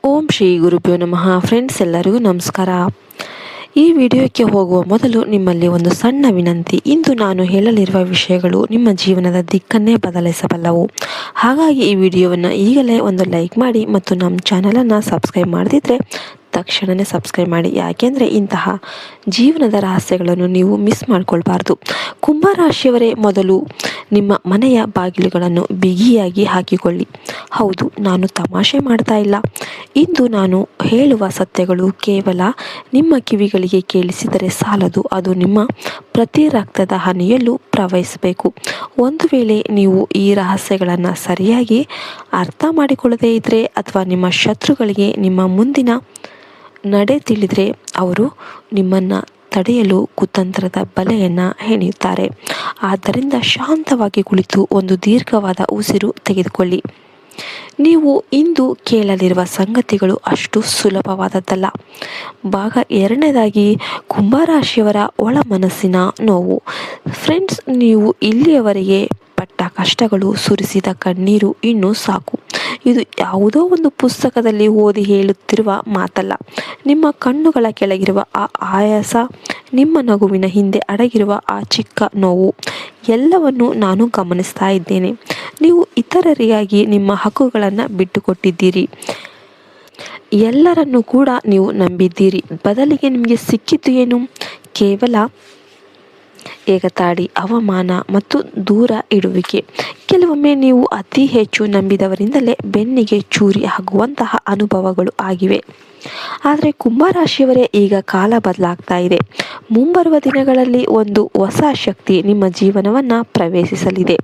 ಓಂ ಶ್ರೀ ಗುರುಭ್ಯೋ ನಮಃ. ಫ್ರೆಂಡ್ಸ್ ಎಲ್ಲರಿಗೂ ನಮಸ್ಕಾರ. ಈ ವಿಡಿಯೋಕ್ಕೆ ಹೋಗುವ ಮೊದಲು ನಿಮ್ಮಲ್ಲಿ ಒಂದು ಸಣ್ಣ ವಿನಂತಿ. ಇಂದು ನಾನು ಹೇಳಲಿರುವ ವಿಷಯಗಳು ನಿಮ್ಮ ಜೀವನದ ದಿಕ್ಕನ್ನೇ ಬದಲಿಸಬಲ್ಲವು. ಹಾಗಾಗಿ ಈ ವಿಡಿಯೋವನ್ನು ಈಗಲೇ ಒಂದು ಲೈಕ್ ಮಾಡಿ ಮತ್ತು ನಮ್ಮ ಚಾನಲನ್ನು ಸಬ್ಸ್ಕ್ರೈಬ್ ಮಾಡದಿದ್ದರೆ ತಕ್ಷಣವೇ ಸಬ್ಸ್ಕ್ರೈಬ್ ಮಾಡಿ. ಯಾಕೆಂದರೆ ಇಂತಹ ಜೀವನದ ರಹಸ್ಯಗಳನ್ನು ನೀವು ಮಿಸ್ ಮಾಡಿಕೊಳ್ಬಾರ್ದು. ಕುಂಭರಾಶಿಯವರೇ, ಮೊದಲು ನಿಮ್ಮ ಮನೆಯ ಬಾಗಿಲುಗಳನ್ನು ಬಿಗಿಯಾಗಿ ಹಾಕಿಕೊಳ್ಳಿ. ಹೌದು, ನಾನು ತಮಾಷೆ ಮಾಡ್ತಾ ಇಲ್ಲ. ಇಂದು ನಾನು ಹೇಳುವ ಸತ್ಯಗಳು ಕೇವಲ ನಿಮ್ಮ ಕಿವಿಗಳಿಗೆ ಕೇಳಿಸಿದರೆ ಸಾಲದು, ಅದು ನಿಮ್ಮ ಪ್ರತಿ ರಕ್ತದ ಹನಿಯಲ್ಲೂ ಪ್ರವಹಿಸಬೇಕು. ಒಂದು ವೇಳೆ ನೀವು ಈ ರಹಸ್ಯಗಳನ್ನು ಸರಿಯಾಗಿ ಅರ್ಥ ಮಾಡಿಕೊಳ್ಳದೇ ಇದ್ದರೆ ಅಥವಾ ನಿಮ್ಮ ಶತ್ರುಗಳಿಗೆ ನಿಮ್ಮ ಮುಂದಿನ ನಡೆ ತಿಳಿದರೆ ಅವರು ನಿಮ್ಮನ್ನು ತಡೆಯಲು ಕುತಂತ್ರದ ಬಲೆಯನ್ನು ಹೆಣೆಯುತ್ತಾರೆ. ಆದ್ದರಿಂದ ಶಾಂತವಾಗಿ ಕುಳಿತು ಒಂದು ದೀರ್ಘವಾದ ಉಸಿರು ತೆಗೆದುಕೊಳ್ಳಿ. ನೀವು ಇಂದು ಕೇಳಲಿರುವ ಸಂಗತಿಗಳು ಅಷ್ಟು ಸುಲಭವಾದದ್ದಲ್ಲ. ಭಾಗ ಎರಡನೇದಾಗಿ, ಕುಂಭರಾಶಿಯವರ ಒಳ ಮನಸ್ಸಿನ ನೋವು. ಫ್ರೆಂಡ್ಸ್, ನೀವು ಇಲ್ಲಿಯವರೆಗೆ ಪಟ್ಟ ಕಷ್ಟಗಳು, ಸುರಿಸಿದ ಕಣ್ಣೀರು ಇನ್ನೂ ಸಾಕು. ಇದು ಯಾವುದೋ ಒಂದು ಪುಸ್ತಕದಲ್ಲಿ ಓದಿ ಹೇಳುತ್ತಿರುವ ಮಾತಲ್ಲ. ನಿಮ್ಮ ಕಣ್ಣುಗಳ ಕೆಳಗಿರುವ ಆ ಆಯಾಸ, ನಿಮ್ಮ ನಗುವಿನ ಹಿಂದೆ ಅಡಗಿರುವ ಆ ಚಿಕ್ಕ ನೋವು, ಎಲ್ಲವನ್ನು ನಾನು ಗಮನಿಸ್ತಾ ಇದ್ದೇನೆ. ನೀವು ಇತರರಿಗಾಗಿ ನಿಮ್ಮ ಹಕ್ಕುಗಳನ್ನು ಬಿಟ್ಟುಕೊಟ್ಟಿದ್ದೀರಿ. ಎಲ್ಲರನ್ನೂ ಕೂಡ ನೀವು ನಂಬಿದ್ದೀರಿ. ಬದಲಿಗೆ ನಿಮಗೆ ಸಿಕ್ಕಿದ್ದು ಏನು? ಕೇವಲ ಏಕತಾಡಿ, ಅವಮಾನ ಮತ್ತು ದೂರ ಇಡುವಿಕೆ. ಕೆಲವೊಮ್ಮೆ ನೀವು ಅತಿ ಹೆಚ್ಚು ನಂಬಿದವರಿಂದಲೇ ಬೆನ್ನಿಗೆ ಚೂರಿ ಆಗುವಂತಹ ಅನುಭವಗಳು ಆಗಿವೆ. ಆದರೆ ಕುಂಭರಾಶಿಯವರೇ, ಈಗ ಕಾಲ ಬದಲಾಗ್ತಾ ಇದೆ. ಮುಂಬರುವ ದಿನಗಳಲ್ಲಿ ಒಂದು ಹೊಸ ಶಕ್ತಿ ನಿಮ್ಮ ಜೀವನವನ್ನು ಪ್ರವೇಶಿಸಲಿದೆ.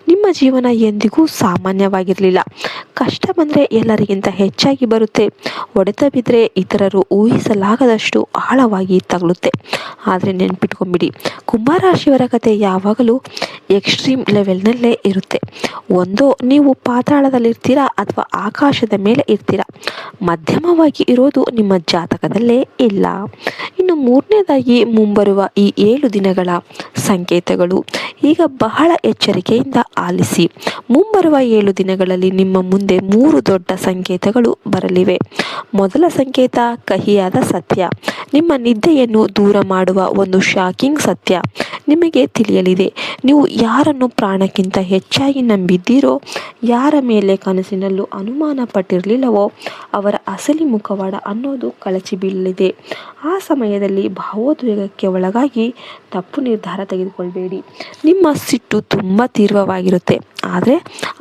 ನಿಮ್ಮ ಜೀವನ ಎಂದಿಗೂ ಸಾಮಾನ್ಯವಾಗಿರಲಿಲ್ಲ. ಕಷ್ಟ ಬಂದರೆ ಎಲ್ಲರಿಗಿಂತ ಹೆಚ್ಚಾಗಿ ಬರುತ್ತೆ. ಹೊಡೆತ ಬಿದ್ದರೆ ಇತರರು ಊಹಿಸಲಾಗದಷ್ಟು ಆಳವಾಗಿ ತಗಲುತ್ತೆ. ಆದರೆ ನೆನ್ಪಿಟ್ಕೊಂಬಿಡಿ, ಕುಂಭರಾಶಿಯವರ ಕತೆ ಯಾವಾಗಲೂ ಎಕ್ಸ್ಟ್ರೀಮ್ ಲೆವೆಲ್ನಲ್ಲೇ ಇರುತ್ತೆ. ಒಂದೋ ನೀವು ಪಾತಾಳದಲ್ಲಿರ್ತೀರಾ ಅಥವಾ ಆಕಾಶದ ಮೇಲೆ ಇರ್ತೀರಾ. ಮಧ್ಯಮವಾಗಿ ಇರೋದು ನಿಮ್ಮ ಜಾತಕದಲ್ಲೇ ಇಲ್ಲ. ಇನ್ನು ಮೂರನೇದಾಗಿ, ಮುಂಬರುವ ಈ 7 ದಿನಗಳ ಸಂಕೇತಗಳು. ಈಗ ಬಹಳ ಎಚ್ಚರಿಕೆಯಿಂದ ಆಲಿಸಿ. ಮುಂಬರುವ 7 ದಿನಗಳಲ್ಲಿ ನಿಮ್ಮ ಮುಂದೆ 3 ದೊಡ್ಡ ಸಂಕೇತಗಳು ಬರಲಿವೆ. ಮೊದಲ ಸಂಕೇತ, ಕಹಿಯಾದ ಸತ್ಯ. ನಿಮ್ಮ ನಿದ್ದೆಯನ್ನು ದೂರ ಮಾಡುವ ಒಂದು ಶಾಕಿಂಗ್ ಸತ್ಯ ನಿಮಗೆ ತಿಳಿಯಲಿದೆ. ನೀವು ಯಾರನ್ನು ಪ್ರಾಣಕ್ಕಿಂತ ಹೆಚ್ಚಾಗಿ ನಂಬಿದ್ದೀರೋ, ಯಾರ ಮೇಲೆ ಕನಸಿನಲ್ಲೂ ಅನುಮಾನ ಪಟ್ಟಿರಲಿಲ್ಲವೋ, ಅವರ ಅಸಲಿ ಮುಖವಾಡ ಅನ್ನೋದು ಕಳಚಿ ಬೀಳಲಿದೆ. ಆ ಸಮಯದಲ್ಲಿ ಭಾವೋದ್ವೇಗಕ್ಕೆ ಒಳಗಾಗಿ ತಪ್ಪು ನಿರ್ಧಾರ ತೆಗೆದುಕೊಳ್ಬೇಡಿ. ನಿಮ್ಮ ಸಿಟ್ಟು ತುಂಬ ತೀವ್ರವಾಗಿರುತ್ತೆ, ಆದರೆ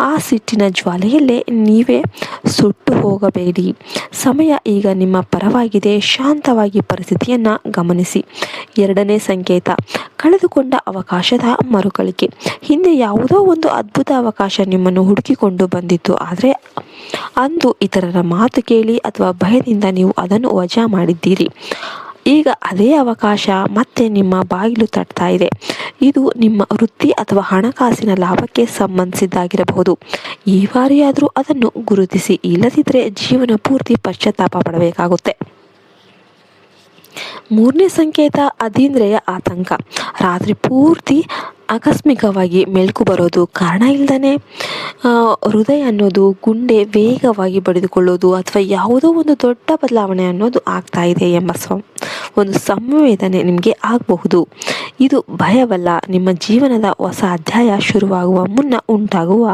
ಆ ಸಿಟ್ಟಿನ ಜ್ವಾಲೆಯಲ್ಲೇ ನೀವೇ ಸುಟ್ಟು ಹೋಗಬೇಡಿ. ಸಮಯ ಈಗ ನಿಮ್ಮ ಪರವಾಗಿದೆ. ಶಾಂತವಾಗಿ ಪರಿಸ್ಥಿತಿಯನ್ನು ಗಮನಿಸಿ. ಎರಡನೇ ಸಂಕೇತ, ಕಳೆದುಕೊಂಡ ಅವಕಾಶದ ಮರುಕಳಿಕೆ. ಹಿಂದೆ ಯಾವುದೋ ಒಂದು ಅದ್ಭುತ ಅವಕಾಶ ನಿಮ್ಮನ್ನು ಹುಡುಕಿಕೊಂಡು ಬಂದಿತ್ತು, ಆದರೆ ಅಂದು ಇತರರ ಮಾತು ಕೇಳಿ ಅಥವಾ ಭಯದಿಂದ ನೀವು ಅದನ್ನು ವಜಾ ಮಾಡಿದ್ದೀರಿ. ಈಗ ಅದೇ ಅವಕಾಶ ಮತ್ತೆ ನಿಮ್ಮ ಬಾಗಿಲು ತಟ್ತಾ ಇದೆ. ಇದು ನಿಮ್ಮ ವೃತ್ತಿ ಅಥವಾ ಹಣಕಾಸಿನ ಲಾಭಕ್ಕೆ ಸಂಬಂಧಿಸಿದ್ದಾಗಿರಬಹುದು. ಈ ಬಾರಿಯಾದರೂ ಅದನ್ನು ಗುರುತಿಸಿ, ಇಲ್ಲದಿದ್ದರೆ ಜೀವನ ಪೂರ್ತಿ ಪಶ್ಚಾತ್ತಾಪ ಪಡಬೇಕಾಗುತ್ತೆ. ಮೂರನೇ ಸಂಕೇತ, ಅತೀಂದ್ರಿಯ ಆತಂಕ. ರಾತ್ರಿ ಪೂರ್ತಿ ಆಕಸ್ಮಿಕವಾಗಿ ಮೆಲುಕು ಬರೋದು, ಕಾರಣ ಇಲ್ಲದೇ ಹೃದಯ ಅನ್ನೋದು, ಗುಂಡೆ ವೇಗವಾಗಿ ಬಡಿದುಕೊಳ್ಳೋದು ಅಥವಾ ಯಾವುದೋ ಒಂದು ದೊಡ್ಡ ಬದಲಾವಣೆ ಅನ್ನೋದು ಆಗ್ತಾ ಇದೆ ಎಂಬ ಒಂದು ಸಂವೇದನೆ ನಿಮಗೆ ಆಗಬಹುದು. ಇದು ಭಯವಲ್ಲ, ನಿಮ್ಮ ಜೀವನದ ಹೊಸ ಅಧ್ಯಾಯ ಶುರುವಾಗುವ ಮುನ್ನ ಉಂಟಾಗುವ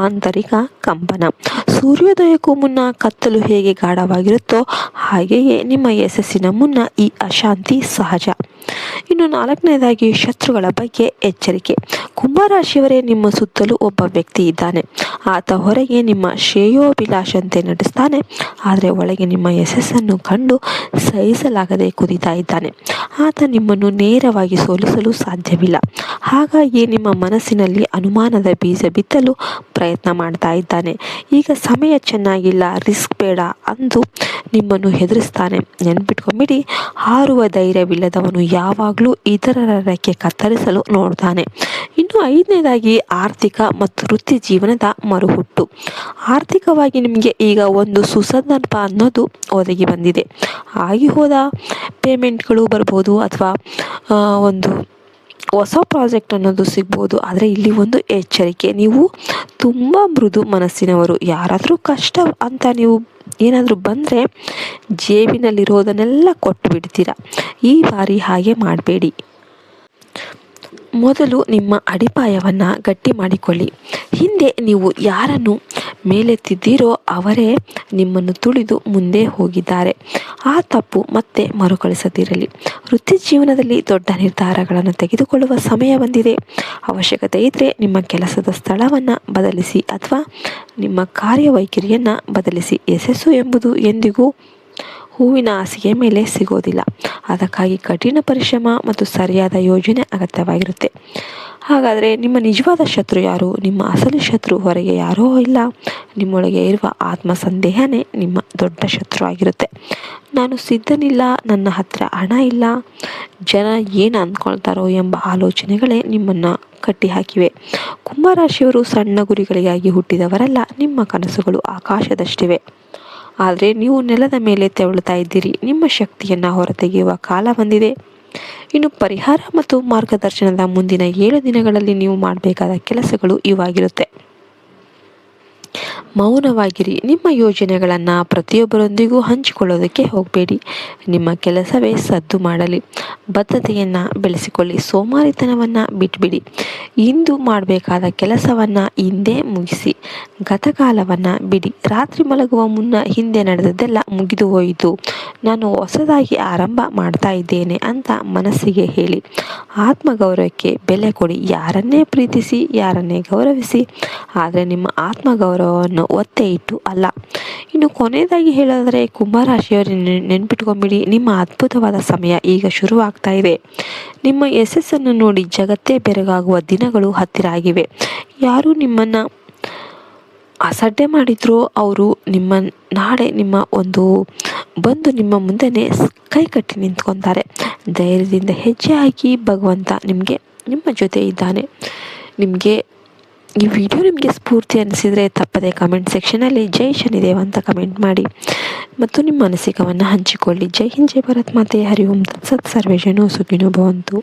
ಆಂತರಿಕ ಕಂಪನ. ಸೂರ್ಯೋದಯಕ್ಕೂ ಮುನ್ನ ಕತ್ತಲು ಹೇಗೆ ಗಾಢವಾಗಿರುತ್ತೋ ಹಾಗೆಯೇ ನಿಮ್ಮ ಯಶಸ್ಸಿನ ಮುನ್ನ ಈ ಅಶಾಂತಿ ಸಹಜ. ಇನ್ನು ನಾಲ್ಕನೇದಾಗಿ, ಶತ್ರುಗಳ ಬಗ್ಗೆ ಎಚ್ಚರಿಕೆ. ಕುಂಭರಾಶಿಯವರೇ, ನಿಮ್ಮ ಸುತ್ತಲೂ ಒಬ್ಬ ವ್ಯಕ್ತಿ ಇದ್ದಾನೆ. ಆತ ಹೊರಗೆ ನಿಮ್ಮ ಶ್ರೇಯೋಭಿಲಾಷಂತೆ ನಡೆಸ್ತಾನೆ, ಆದರೆ ಒಳಗೆ ನಿಮ್ಮ ಯಶಸ್ಸನ್ನು ಕಂಡು ಸಹಿಸಲಾಗದೆ ಕುದಿತಾ ಇದ್ದಾನೆ. ಆತ ನಿಮ್ಮನ್ನು ನೇರವಾಗಿ ಸೋಲಿಸಲು ಸಾಧ್ಯವಿಲ್ಲ. ಹಾಗಾಗಿ ನಿಮ್ಮ ಮನಸ್ಸಿನಲ್ಲಿ ಅನುಮಾನದ ಬೀಜ ಬಿತ್ತಲು ಪ್ರಯತ್ನ ಮಾಡ್ತಾ ಇದ್ದಾನೆ. ಈಗ ಸಮಯ ಚೆನ್ನಾಗಿಲ್ಲ, ರಿಸ್ಕ್ ಬೇಡ ಅಂದು ನಿಮ್ಮನ್ನು ಹೆದರಿಸ್ತಾನೆ. ನೆನ್ಪಿಟ್ಕೊಂಬಿಡಿ, ಹಾರುವ ಧೈರ್ಯವಿಲ್ಲದವನು ಯಾವಾಗಲೂ ಇತರರ ರೆಕ್ಕೆ ಕತ್ತರಿಸಲು ನೋಡ್ತಾನೆ. ಇನ್ನು ಐದನೇದಾಗಿ, ಆರ್ಥಿಕ ಮತ್ತು ವೃತ್ತಿ ಜೀವನದ ಮರುಹುಟ್ಟು. ಆರ್ಥಿಕವಾಗಿ ನಿಮಗೆ ಈಗ ಒಂದು ಸುಸಂದರ್ಭ ಅನ್ನೋದು ಒದಗಿ ಬಂದಿದೆ. ಆಗಿ ಹೋದ ಪೇಮೆಂಟ್ಗಳು ಬರ್ಬೋದು ಅಥವಾ ಒಂದು ಹೊಸ ಪ್ರಾಜೆಕ್ಟ್ ಅನ್ನೋದು ಸಿಗ್ಬೋದು. ಆದರೆ ಇಲ್ಲಿ ಒಂದು ಎಚ್ಚರಿಕೆ, ನೀವು ತುಂಬ ಮೃದು ಮನಸ್ಸಿನವರು. ಯಾರಾದರೂ ಕಷ್ಟ ಅಂತ ನೀವು ಏನಾದರೂ ಬಂದರೆ ಜೇಬಿನಲ್ಲಿರೋದನ್ನೆಲ್ಲ ಕೊಟ್ಟು ಬಿಡ್ತೀರಾ. ಈ ಬಾರಿ ಹಾಗೆ ಮಾಡಬೇಡಿ. ಮೊದಲು ನಿಮ್ಮ ಅಡಿಪಾಯವನ್ನು ಗಟ್ಟಿ ಮಾಡಿಕೊಳ್ಳಿ. ಹಿಂದೆ ನೀವು ಯಾರನ್ನು ಮೇಲೆತ್ತಿದ್ದೀರೋ ಅವರೇ ನಿಮ್ಮನ್ನು ತುಳಿದು ಮುಂದೆ ಹೋಗಿದ್ದಾರೆ. ಆ ತಪ್ಪು ಮತ್ತೆ ಮರುಕಳಿಸದಿರಲಿ. ವೃತ್ತಿ ಜೀವನದಲ್ಲಿ ದೊಡ್ಡ ನಿರ್ಧಾರಗಳನ್ನು ತೆಗೆದುಕೊಳ್ಳುವ ಸಮಯ ಬಂದಿದೆ. ಅವಶ್ಯಕತೆ ಇದ್ದರೆ ನಿಮ್ಮ ಕೆಲಸದ ಸ್ಥಳವನ್ನು ಬದಲಿಸಿ ಅಥವಾ ನಿಮ್ಮ ಕಾರ್ಯವೈಖರಿಯನ್ನು ಬದಲಿಸಿ. ಯಶಸ್ಸು ಎಂಬುದು ಎಂದಿಗೂ ಹೂವಿನ ಹಾಸಿಗೆ ಮೇಲೆ ಸಿಗೋದಿಲ್ಲ. ಅದಕ್ಕಾಗಿ ಕಠಿಣ ಪರಿಶ್ರಮ ಮತ್ತು ಸರಿಯಾದ ಯೋಜನೆ ಅಗತ್ಯವಾಗಿರುತ್ತೆ. ಹಾಗಾದರೆ ನಿಮ್ಮ ನಿಜವಾದ ಶತ್ರು ಯಾರು? ನಿಮ್ಮ ಅಸಲಿ ಶತ್ರು ಹೊರಗೆ ಯಾರೋ ಇಲ್ಲ, ನಿಮ್ಮೊಳಗೆ ಇರುವ ಆತ್ಮಸಂದೇಹನೇ ನಿಮ್ಮ ದೊಡ್ಡ ಶತ್ರು ಆಗಿರುತ್ತೆ. ನಾನು ಸಿದ್ಧನಿಲ್ಲ, ನನ್ನ ಹತ್ತಿರ ಹಣ ಇಲ್ಲ, ಜನ ಏನು ಅಂದ್ಕೊಳ್ತಾರೋ ಎಂಬ ಆಲೋಚನೆಗಳೇ ನಿಮ್ಮನ್ನು ಕಟ್ಟಿಹಾಕಿವೆ. ಕುಂಭರಾಶಿಯವರು ಸಣ್ಣ ಗುರಿಗಳಿಗಾಗಿ ಹುಟ್ಟಿದವರಲ್ಲ. ನಿಮ್ಮ ಕನಸುಗಳು ಆಕಾಶದಷ್ಟಿವೆ, ಆದರೆ ನೀವು ನೆಲದ ಮೇಲೆ ತೆವಳುತ್ತಾ ಇದ್ದೀರಿ. ನಿಮ್ಮ ಶಕ್ತಿಯನ್ನು ಹೊರತೆಗೆಯುವ ಕಾಲ ಬಂದಿದೆ. ಇನ್ನು ಪರಿಹಾರ ಮತ್ತು ಮಾರ್ಗದರ್ಶನದ ಮುಂದಿನ 7 ದಿನಗಳಲ್ಲಿ ನೀವು ಮಾಡಬೇಕಾದ ಕೆಲಸಗಳು ಇವಾಗಿರುತ್ತೆ. ಮೌನವಾಗಿರಿ. ನಿಮ್ಮ ಯೋಜನೆಗಳನ್ನು ಪ್ರತಿಯೊಬ್ಬರೊಂದಿಗೂ ಹಂಚಿಕೊಳ್ಳೋದಕ್ಕೆ ಹೋಗಬೇಡಿ. ನಿಮ್ಮ ಕೆಲಸವೇ ಸದ್ದು ಮಾಡಲಿ. ಬದ್ಧತೆಯನ್ನು ಬೆಳೆಸಿಕೊಳ್ಳಿ. ಸೋಮಾರಿತನವನ್ನು ಬಿಟ್ಬಿಡಿ. ಇಂದು ಮಾಡಬೇಕಾದ ಕೆಲಸವನ್ನು ಇಂದೇ ಮುಗಿಸಿ. ಗತಕಾಲವನ್ನು ಬಿಡಿ. ರಾತ್ರಿ ಮಲಗುವ ಮುನ್ನ ಹಿಂದೆ ನಡೆದದ್ದೆಲ್ಲ ಮುಗಿದು ಹೋಯಿತು, ನಾನು ಹೊಸದಾಗಿ ಆರಂಭ ಮಾಡ್ತಾ ಇದ್ದೇನೆ ಅಂತ ಮನಸ್ಸಿಗೆ ಹೇಳಿ. ಆತ್ಮಗೌರವಕ್ಕೆ ಬೆಲೆ ಕೊಡಿ. ಯಾರನ್ನೇ ಪ್ರೀತಿಸಿ, ಯಾರನ್ನೇ ಗೌರವಿಸಿ, ಆದರೆ ನಿಮ್ಮ ಆತ್ಮಗೌರವವನ್ನು ಒತ್ತೆ ಇಟ್ಟು ಅಲ್ಲ. ಇನ್ನು ಕೊನೆಯದಾಗಿ ಹೇಳೋದಾದರೆ ಕುಂಭರಾಶಿಯವರು ನೆನ್ಪಿಟ್ಕೊಂಬಿಡಿ, ನಿಮ್ಮ ಅದ್ಭುತವಾದ ಸಮಯ ಈಗ ಶುರುವಾಗ್ತಾ ಇದೆ. ನಿಮ್ಮ ಯಶಸ್ಸನ್ನು ನೋಡಿ ಜಗತ್ತೇ ಬೆರಗಾಗುವ ದಿನಗಳು ಹತ್ತಿರ ಆಗಿವೆ. ಯಾರು ನಿಮ್ಮನ್ನು ಅಸಡ್ಡೆ ಮಾಡಿದ್ರು ಅವರು ನಾಳೆ ಬಂದು ನಿಮ್ಮ ಮುಂದೆನೇ ಕೈ ಕಟ್ಟಿ ನಿಂತ್ಕೊತಾರೆ. ಧೈರ್ಯದಿಂದ ಹೆಜ್ಜೆ ಹಾಕಿ. ಭಗವಂತ ನಿಮ್ಮ ಜೊತೆ ಇದ್ದಾನೆ. ಈ ವಿಡಿಯೋ ನಿಮಗೆ ಸ್ಫೂರ್ತಿ ಅನಿಸಿದರೆ ತಪ್ಪದೆ ಕಮೆಂಟ್ ಸೆಕ್ಷನಲ್ಲಿ ಜೈ ಶನಿದೇವ ಅಂತ ಕಮೆಂಟ್ ಮಾಡಿ ಮತ್ತು ನಿಮ್ಮ ಅನಿಸಿಕೆಯನ್ನು ಹಂಚಿಕೊಳ್ಳಿ. ಜೈ ಹಿಂದ್, ಜೈ ಭಾರತ್ ಮಾತೆ. ಹರಿ ಓಂ ತತ್ಸತ್. ಸರ್ವೇ ಜನೋ ಸುಖಿನೋ ಭವಂತು.